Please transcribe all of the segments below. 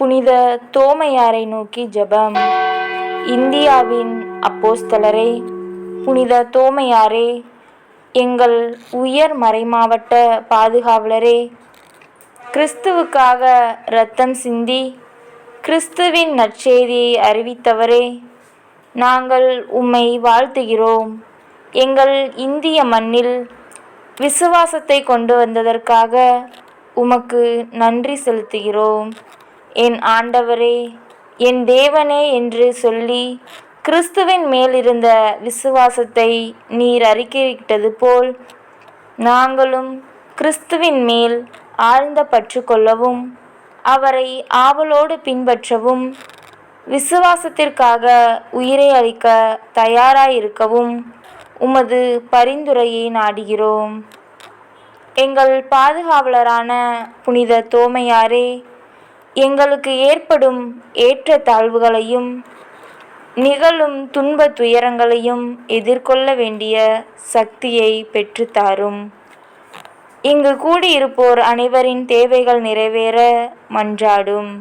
புனித தோமையாரை நோக்கி ஜெபம். இந்தியாவின் அப்போஸ்தலரே, புனித தோமையாரே, எங்கள் உயர் மறைமாவட்ட பாதுகாவலரே, கிறிஸ்துவுக்காக இரத்தம் சிந்தி கிறிஸ்துவின் நற்செய்தியை அறிவித்தவரே, நாங்கள் உம்மை வாழ்த்துகிறோம். எங்கள் இந்திய மண்ணில் விசுவாசத்தை கொண்டு வந்ததற்காக உமக்கு நன்றி செலுத்துகிறோம். என் ஆண்டவரே, என் தேவனே என்று சொல்லி கிறிஸ்துவின் மேல் இருந்த விசுவாசத்தை நீர் அறிக்கையிட்டது போல் நாங்களும் கிறிஸ்துவின் மேல் ஆழ்ந்த பற்று கொள்ளவும், அவரை ஆவலோடு பின்பற்றவும், விசுவாசத்திற்காக உயிரை அளிக்க தயாராயிருக்கவும் உமது பரிந்துரையை நாடுகிறோம். எங்கள் பாதுகாவலரான புனித தோமையாரே, எங்களுக்கு ஏற்படும் ஏற்ற தாழ்வுகளையும் நிகழும் துன்ப துயரங்களையும் எதிர்கொள்ள வேண்டிய சக்தியை பெற்றுத்தாரும். இங்கு கூடியிருப்போர் அனைவரின் தேவைகள் நிறைவேற மன்றாடும்.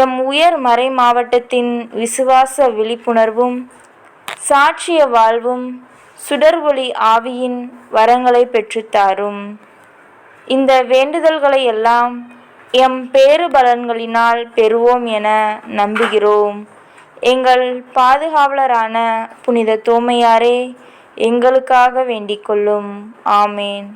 எம் உயர் மறை மாவட்டத்தின் விசுவாச விழிப்புணர்வும் சாட்சிய வாழ்வும் சுடர் ஒளி ஆவியின் வரங்களை பெற்றுத்தாரும். இந்த வேண்டுதல்களை எல்லாம் எம் பேறு பலன்களினால் பெறுவோம் என நம்புகிறோம். எங்கள் பாதுகாவலரான புனித தோமையாரே, எங்களுக்காக வேண்டிக் கொள்ளும். ஆமேன்.